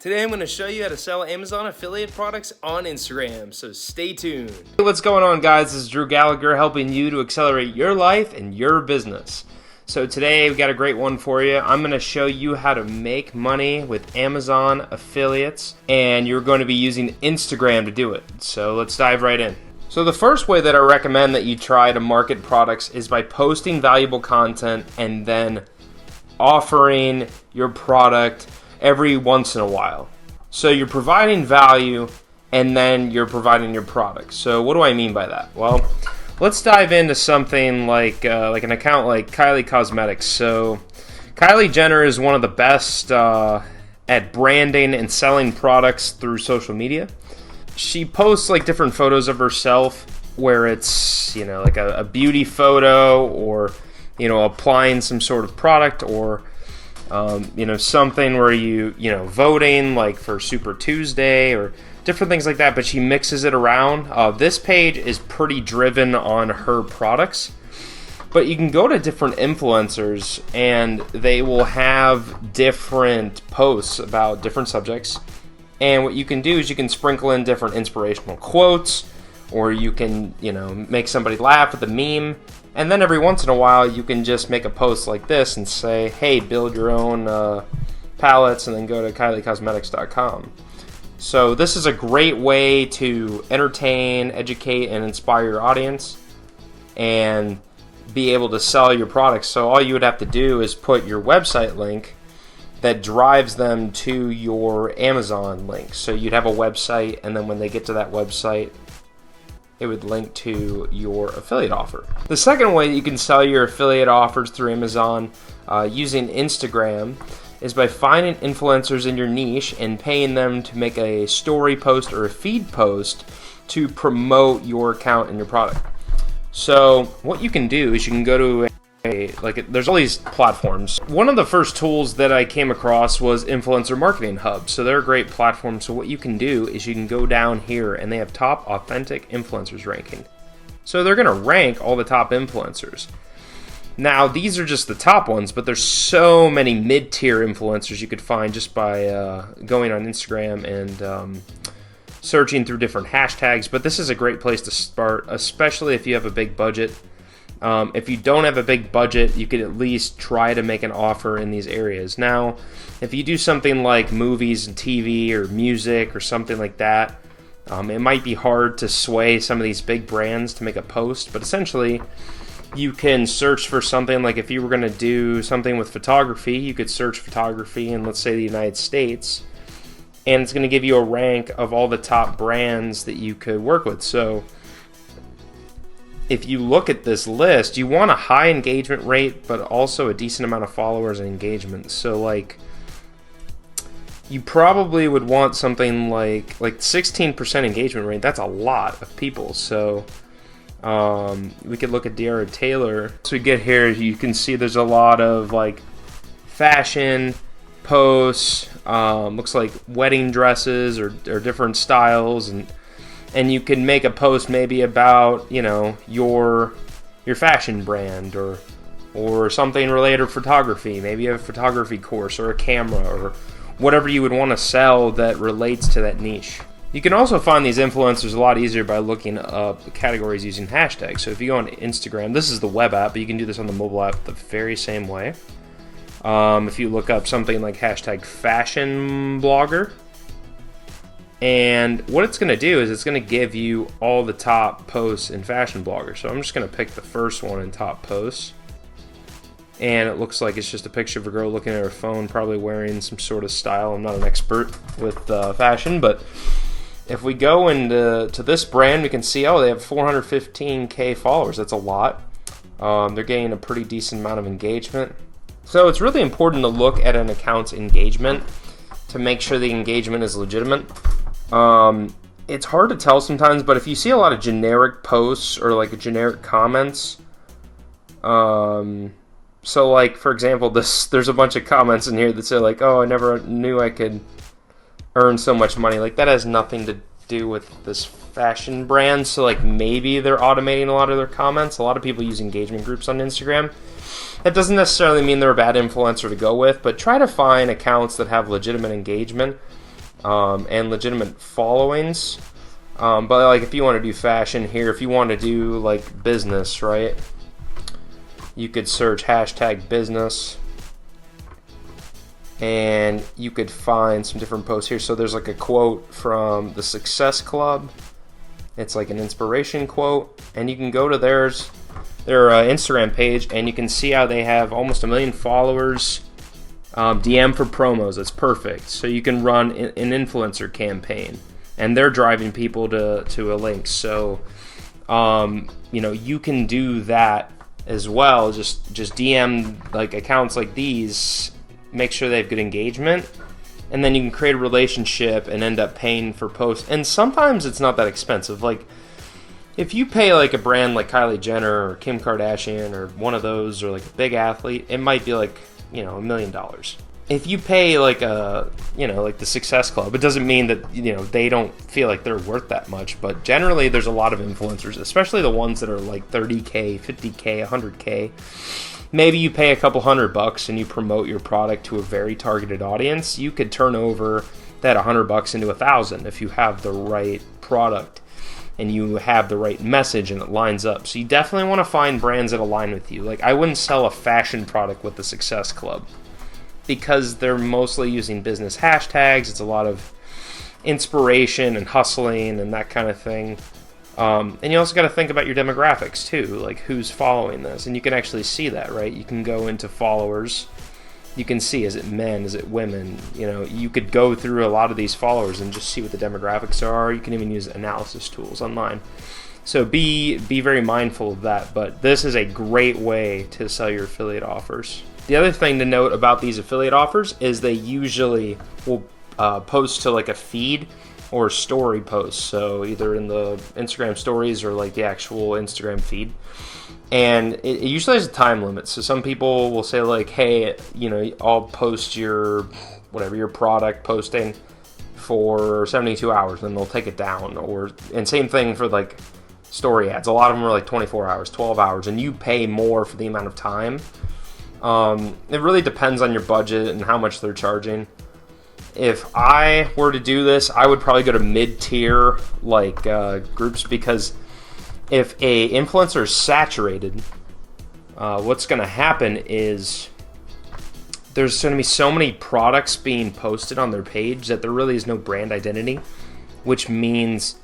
Today I'm going to show you how to sell Amazon affiliate products on Instagram, so stay tuned. Hey, what's going on, guys? This is Drew Gallagher helping you to accelerate your life and your business. So today we've got a great one for you. I'm going to show you how to make money with Amazon affiliates, and you're going to be using Instagram to do it. So let's dive right in. So the first way that I recommend that you try to market products is by posting valuable content and then offering your product every once in a while. So you're providing value and then you're providing your product. So what do I mean by that? Well, let's dive into something like an account like Kylie Cosmetics. So Kylie Jenner is one of the best at branding and selling products through social media. She posts like different photos of herself where it's, like a beauty photo or, applying some sort of product or something where you voting like for Super Tuesday or different things like that, but she mixes it around. This page is pretty driven on her products, but you can go to different influencers and they will have different posts about different subjects. And what you can do is you can sprinkle in different inspirational quotes, or you can, make somebody laugh with a meme. And then every once in a while, you can just make a post like this and say, hey, build your own palettes, and then go to KylieCosmetics.com. So this is a great way to entertain, educate, and inspire your audience and be able to sell your products. So all you would have to do is put your website link that drives them to your Amazon link. So you'd have a website, and then when they get to that website, it would link to your affiliate offer. The second way that you can sell your affiliate offers through Amazon using Instagram is by finding influencers in your niche and paying them to make a story post or a feed post to promote your account and your product. So what you can do is you can go to there's all these platforms. One of the first tools that I came across was Influencer Marketing Hub. So they're a great platform. So what you can do is you can go down here and they have top authentic influencers ranking. So they're going to rank all the top influencers. Now these are just the top ones, but there's so many mid-tier influencers you could find just by going on Instagram and searching through different hashtags. But this is a great place to start, especially if you have a big budget. If you don't have a big budget, you could at least try to make an offer in these areas. Now, if you do something like movies and TV or music or something like that, it might be hard to sway some of these big brands to make a post, but essentially you can search for something like if you were going to do something with photography, you could search photography in, let's say, the United States, and it's going to give you a rank of all the top brands that you could work with. So if you look at this list, you want a high engagement rate, but also a decent amount of followers and engagement. So you probably would want something like 16% engagement rate. That's a lot of people. So we could look at De'Ara Taylor. So we get here, you can see there's a lot of fashion posts, looks like wedding dresses or different styles, and you can make a post maybe about, your fashion brand or something related to photography. Maybe a photography course or a camera or whatever you would want to sell that relates to that niche. You can also find these influencers a lot easier by looking up categories using hashtags. So if you go on Instagram, this is the web app, but you can do this on the mobile app the very same way. If you look up something like hashtag fashion blogger, and what it's going to do is it's going to give you all the top posts in Fashion Blogger. So I'm just going to pick the first one in top posts. And it looks like it's just a picture of a girl looking at her phone, probably wearing some sort of style. I'm not an expert with fashion, but if we go into this brand, we can see, they have 415K followers. That's a lot. They're getting a pretty decent amount of engagement. So it's really important to look at an account's engagement to make sure the engagement is legitimate. It's hard to tell sometimes, but if you see a lot of generic posts or generic comments, so for example, there's a bunch of comments in here that say I never knew I could earn so much money. That has nothing to do with this fashion brand. So maybe they're automating a lot of their comments. A lot of people use engagement groups on Instagram. That doesn't necessarily mean they're a bad influencer to go with, but try to find accounts that have legitimate engagement and legitimate followings. But like if you want to do fashion here, if you want to do like business, right? You could search hashtag business, and you could find some different posts here. So there's like a quote from the Success Club. It's like an inspiration quote, and you can go to their Instagram page, and you can see how they have almost 1 million followers. DM for promos, that's perfect. So you can run an influencer campaign, and they're driving people to a link. So you can do that as well. Just DM like accounts like these, make sure they have good engagement, and then you can create a relationship and end up paying for posts. And sometimes it's not that expensive. Like if you pay like a brand like Kylie Jenner or Kim Kardashian or one of those, or like a big athlete, it might be like $1 million. If you pay like like the Success Club, it doesn't mean that they don't feel like they're worth that much. But generally, there's a lot of influencers, especially the ones that are like 30K, 50K, 100K. Maybe you pay a couple $100 and you promote your product to a very targeted audience. You could turn over that $100 into $1,000 if you have the right product and you have the right message and it lines up. So you definitely want to find brands that align with you. Like I wouldn't sell a fashion product with the Success Club because they're mostly using business hashtags. It's a lot of inspiration and hustling and that kind of thing. And you also got to think about your demographics too, like who's following this. And you can actually see that, right? You can go into followers. You can see, is it men, is it women? You could go through a lot of these followers and just see what the demographics are. You can even use analysis tools online. So be very mindful of that. But this is a great way to sell your affiliate offers. The other thing to note about these affiliate offers is they usually will post to like a feed or story posts. So either in the Instagram stories or like the actual Instagram feed. And it usually has a time limit. So some people will say like, hey, I'll post your product posting for 72 hours, then they'll take it down. And same thing for like story ads. A lot of them are like 24 hours, 12 hours, and you pay more for the amount of time. It really depends on your budget and how much they're charging. If I were to do this, I would probably go to mid-tier like groups, because if a influencer is saturated, what's going to happen is there's going to be so many products being posted on their page that there really is no brand identity, which means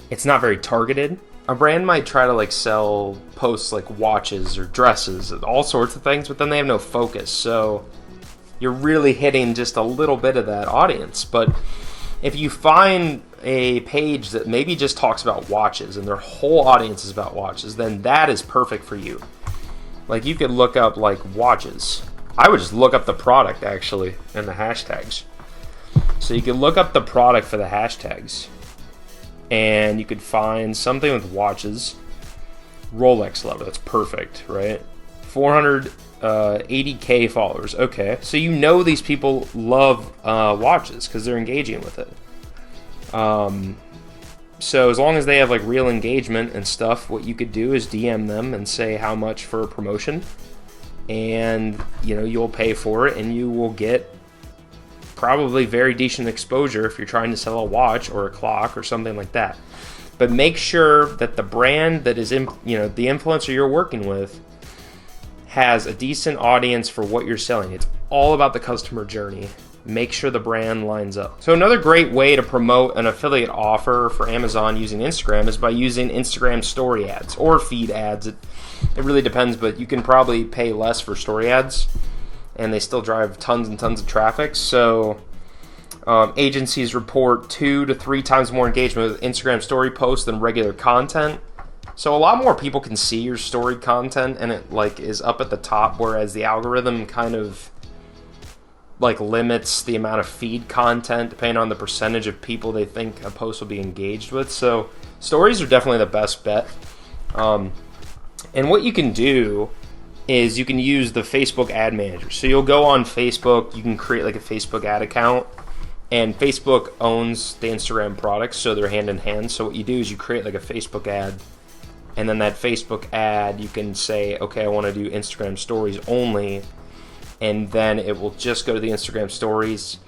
it's not very targeted. A brand might try to like sell posts like watches or dresses, all sorts of things, but then they have no focus. So you're really hitting just a little bit of that audience. But if you find a page that maybe just talks about watches and their whole audience is about watches, then that is perfect for you. Like you could look up like watches. I would just look up the product actually and the hashtags. So you could look up the product for the hashtags, and you could find something with watches. Rolex lover, that's perfect, right? 480K followers. Okay, so these people love watches because they're engaging with it. So as long as they have like real engagement and stuff, what you could do is DM them and say how much for a promotion, and you'll pay for it, and you will get probably very decent exposure if you're trying to sell a watch or a clock or something like that. But make sure that the brand that is the influencer you're working with has a decent audience for what you're selling. It's all about the customer journey. Make sure the brand lines up. So another great way to promote an affiliate offer for Amazon using Instagram is by using Instagram story ads or feed ads. It really depends, but you can probably pay less for story ads, and they still drive tons and tons of traffic. So agencies report 2 to 3 times more engagement with Instagram story posts than regular content. So a lot more people can see your story content, and it like is up at the top, whereas the algorithm kind of like limits the amount of feed content depending on the percentage of people they think a post will be engaged with. So stories are definitely the best bet. And what you can do is you can use the Facebook ad manager. So you'll go on Facebook, you can create like a Facebook ad account, and Facebook owns the Instagram products, so they're hand in hand. So what you do is you create like a Facebook ad, and then that Facebook ad, you can say, okay, I want to do Instagram stories only, and then it will just go to the Instagram stories,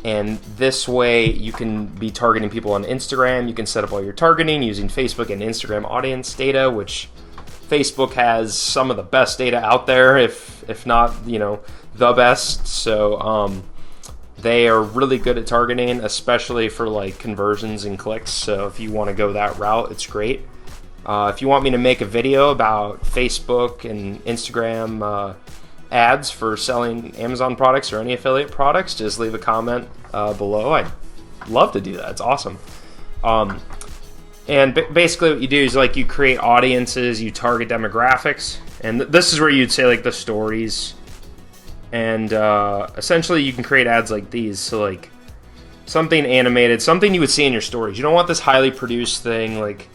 And this way you can be targeting people on Instagram. You can set up all your targeting using Facebook and Instagram audience data, which Facebook has some of the best data out there, if not, the best. So they are really good at targeting, especially for like conversions and clicks. So if you want to go that route, it's great. If you want me to make a video about Facebook and Instagram ads for selling Amazon products or any affiliate products, just leave a comment below. I'd love to do that. It's awesome. And basically what you do is like you create audiences, you target demographics, and this is where you'd say like the stories. And essentially you can create ads like these. So like something animated, something you would see in your stories. You don't want this highly produced thing. Like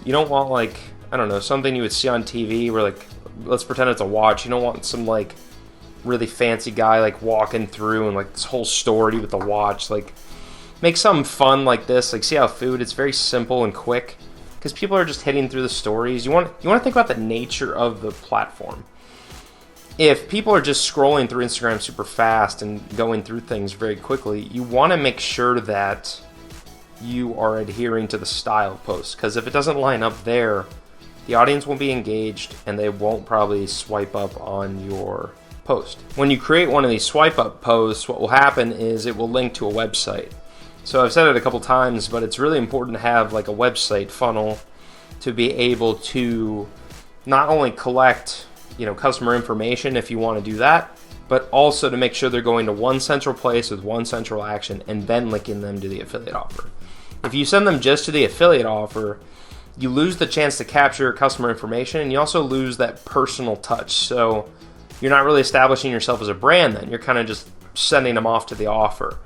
you don't want like, I don't know, something you would see on TV where like, let's pretend it's a watch. You don't want some like really fancy guy like walking through and like this whole story with the watch. Like make something fun like this. Like see how food, it's very simple and quick because people are just hitting through the stories. You want to think about the nature of the platform. If people are just scrolling through Instagram super fast and going through things very quickly, you want to make sure that you are adhering to the style of posts, because if it doesn't line up there, the audience won't be engaged and they won't probably swipe up on your post. When you create one of these swipe up posts, what will happen is it will link to a website. So I've said it a couple times, but it's really important to have like a website funnel to be able to not only collect customer information if you want to do that, but also to make sure they're going to one central place with one central action and then linking them to the affiliate offer. If you send them just to the affiliate offer, you lose the chance to capture customer information, and you also lose that personal touch. So you're not really establishing yourself as a brand then. You're kind of just sending them off to the offer.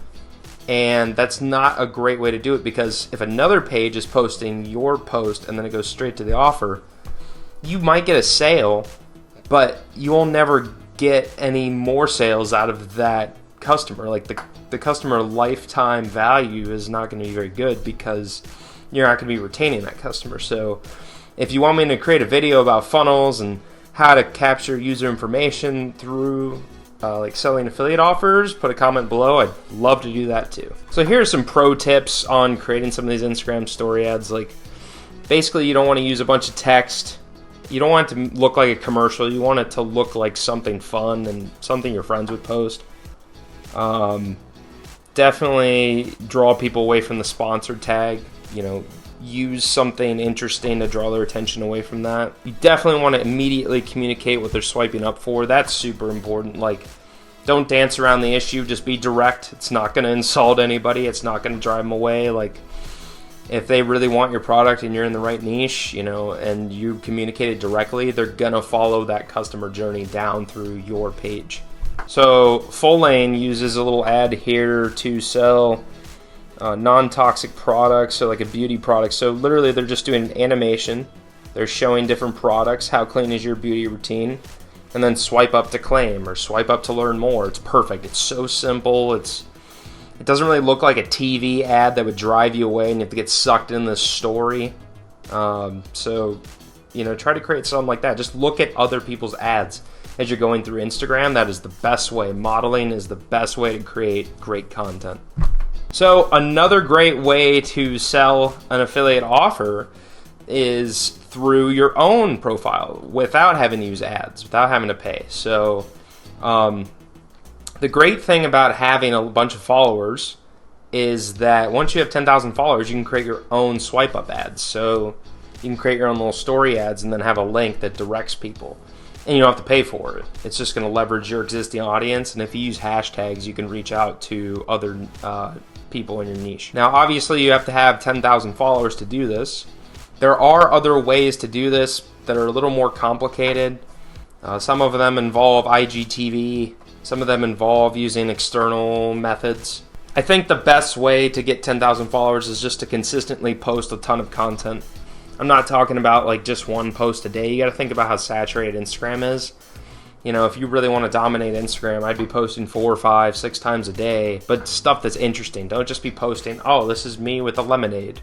And that's not a great way to do it, because if another page is posting your post and then it goes straight to the offer, you might get a sale, but you will never get any more sales out of that customer. Like the customer lifetime value is not going to be very good because you're not going to be retaining that customer. So if you want me to create a video about funnels and how to capture user information through like selling affiliate offers, put a comment below. I'd love to do that too. So here are some pro tips on creating some of these Instagram story ads. Like basically you don't want to use a bunch of text. You don't want it to look like a commercial. You want it to look like something fun and something your friends would post. Definitely draw people away from the sponsored tag. Use something interesting to draw their attention away from that. You definitely want to immediately communicate what they're swiping up for. That's super important. Like, don't dance around the issue. Just be direct. It's not going to insult anybody. It's not going to drive them away. Like, if they really want your product and you're in the right niche, and you communicate it directly, they're going to follow that customer journey down through your page. So Full Lane uses a little ad here to sell non-toxic products, so like a beauty product. So literally they're just doing an animation. They're showing different products, how clean is your beauty routine, and then swipe up to claim or swipe up to learn more. It's perfect. It's so simple. It doesn't really look like a TV ad that would drive you away and you have to get sucked in this story. So try to create something like that. Just look at other people's ads as you're going through Instagram. That is the best way. Modeling is the best way to create great content. So another great way to sell an affiliate offer is through your own profile without having to use ads, without having to pay. So the great thing about having a bunch of followers is that once you have 10,000 followers, you can create your own swipe up ads. So you can create your own little story ads and then have a link that directs people. And you don't have to pay for it. It's just going to leverage your existing audience. And if you use hashtags, you can reach out to other people in your niche. Now, obviously, you have to have 10,000 followers to do this. There are other ways to do this that are a little more complicated. Some of them involve IGTV. Some of them involve using external methods. I think the best way to get 10,000 followers is just to consistently post a ton of content. I'm not talking about like just one post a day. You got to think about how saturated Instagram is. If you really want to dominate Instagram, I'd be posting 4, 5, 6 times a day, but stuff that's interesting. Don't just be posting, oh, this is me with a lemonade,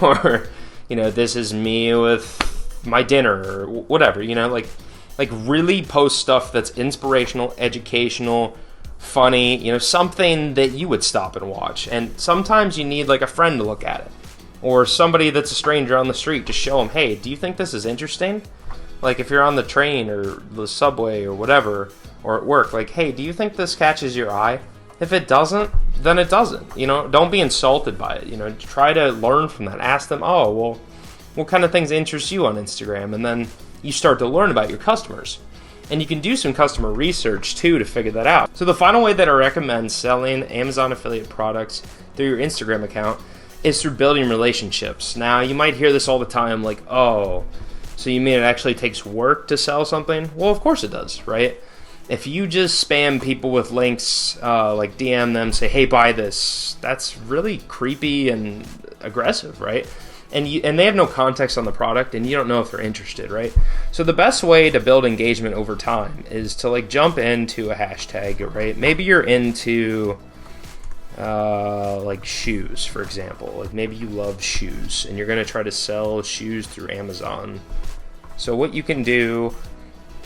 or this is me with my dinner, or whatever. Like really post stuff that's inspirational, educational, funny, you know, something that you would stop and watch. And sometimes you need like a friend to look at it, or somebody that's a stranger on the street to show them, hey, do you think this is interesting? Like if you're on the train or the subway or whatever, or at work, like, hey, do you think this catches your eye? If it doesn't, then it doesn't. You know, don't be insulted by it. You know, try to learn from that. Ask them, oh, well, what kind of things interest you on Instagram? And then you start to learn about your customers. And you can do some customer research too to figure that out. So the final way that I recommend selling Amazon affiliate products through your Instagram account is through building relationships. Now, you might hear this all the time, like, oh, so you mean it actually takes work to sell something? Well, of course it does, right? If you just spam people with links, like DM them, say, hey, buy this, that's really creepy and aggressive, right? And they have no context on the product, and you don't know if they're interested, right? So the best way to build engagement over time is to like jump into a hashtag, right? Maybe you're into like shoes, for example. Like maybe you love shoes, and you're gonna try to sell shoes through Amazon. So what you can do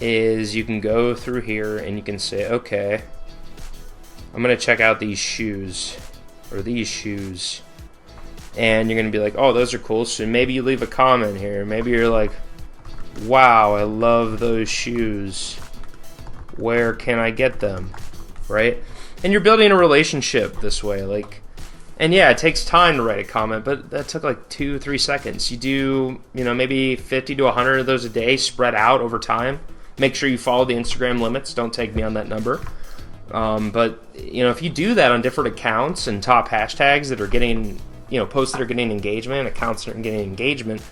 is you can go through here and you can say, okay, I'm gonna check out these shoes, or these shoes. And you're going to be like, oh, those are cool. So maybe you leave a comment here. Maybe you're like, wow, I love those shoes. Where can I get them? Right? And you're building a relationship this way. Like, and yeah, it takes time to write a comment, but that took like 2-3 seconds. You do, you know, maybe 50 to 100 of those a day spread out over time. Make sure you follow the Instagram limits. Don't take me on that number. But, you know, if you do that on different accounts and top hashtags that are getting, you know, posts that are getting engagement, accounts that are getting engagement,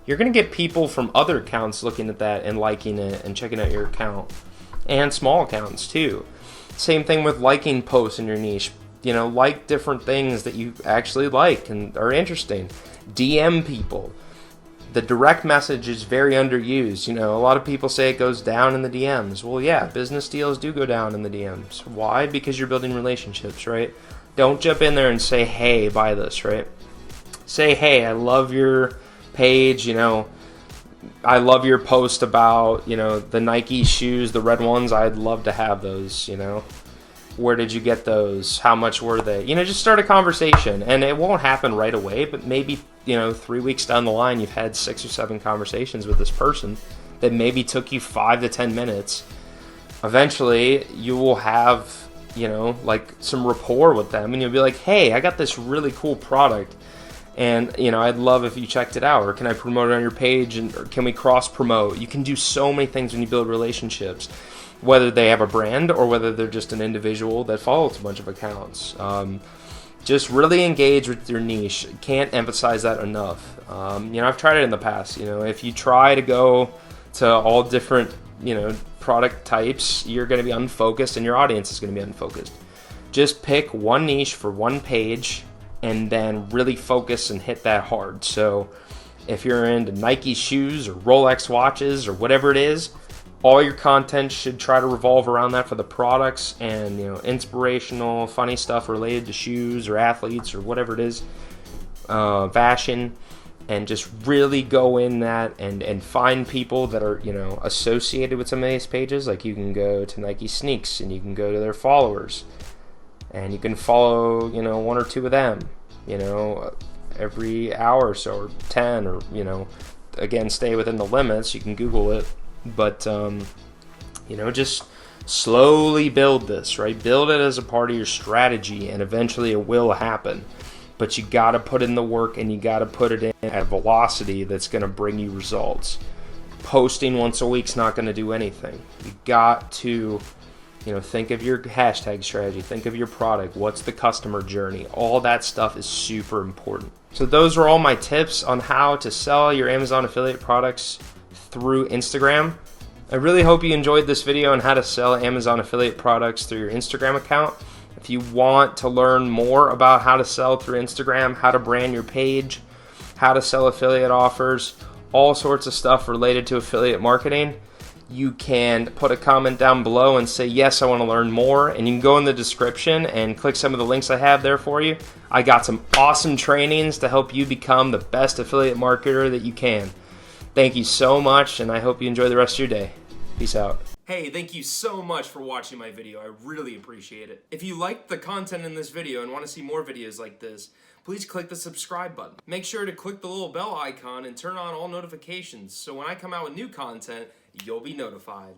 you're going to get people from other accounts looking at that and liking it and checking out your account, and small accounts too. Same thing with liking posts in your niche. You know, like different things that you actually like and are interesting. DM people. The direct message is very underused. You know, a lot of people say it goes down in the DMs. Well, yeah, business deals do go down in the DMs. Why? Because you're building relationships, right? Don't jump in there and say, hey, buy this, right? Say, hey, I love your page, you know, I love your post about, you know, the Nike shoes, the red ones. I'd love to have those, you know. Where did you get those? How much were they? You know, just start a conversation. And it won't happen right away, but maybe, you know, 3 weeks down the line, you've had 6 or 7 conversations with this person that maybe took you 5 to 10 minutes. Eventually, you will have, you know, like some rapport with them, and you'll be like, hey, I got this really cool product, and, you know, I'd love if you checked it out, or can I promote it on your page, and or can we cross promote? You can do so many things when you build relationships, whether they have a brand or whether they're just an individual that follows a bunch of accounts. Just really engage with your niche. Can't emphasize that enough. You know, I've tried it in the past. You know, if you try to go to all different, you know, product types, you're going to be unfocused and your audience is going to be unfocused. Just pick one niche for one page and then really focus and hit that hard. So if you're into Nike shoes or Rolex watches or whatever it is, all your content should try to revolve around that for the products and, you know, inspirational, funny stuff related to shoes or athletes or whatever it is, fashion. And just really go in that and find people that are, you know, associated with some of these pages. Like you can go to Nike Sneaks and you can go to their followers and you can follow, you know, 1 or 2 of them, you know, every hour or so, or 10, or, you know, again, stay within the limits. You can Google it, but, you know, just slowly build this, right? Build it as a part of your strategy, and eventually it will happen. But you got to put in the work, and you got to put it in at a velocity that's going to bring you results. Posting once a week's not going to do anything. You got to, you know, think of your hashtag strategy, think of your product, what's the customer journey. All that stuff is super important. So those are all my tips on how to sell your Amazon affiliate products through Instagram. I really hope you enjoyed this video on how to sell Amazon affiliate products through your Instagram account. If you want to learn more about how to sell through Instagram, how to brand your page, how to sell affiliate offers, all sorts of stuff related to affiliate marketing, you can put a comment down below and say, yes, I want to learn more. And you can go in the description and click some of the links I have there for you. I got some awesome trainings to help you become the best affiliate marketer that you can. Thank you so much, and I hope you enjoy the rest of your day. Peace out. Hey, thank you so much for watching my video. I really appreciate it. If you liked the content in this video and want to see more videos like this, please click the subscribe button. Make sure to click the little bell icon and turn on all notifications so when I come out with new content, you'll be notified.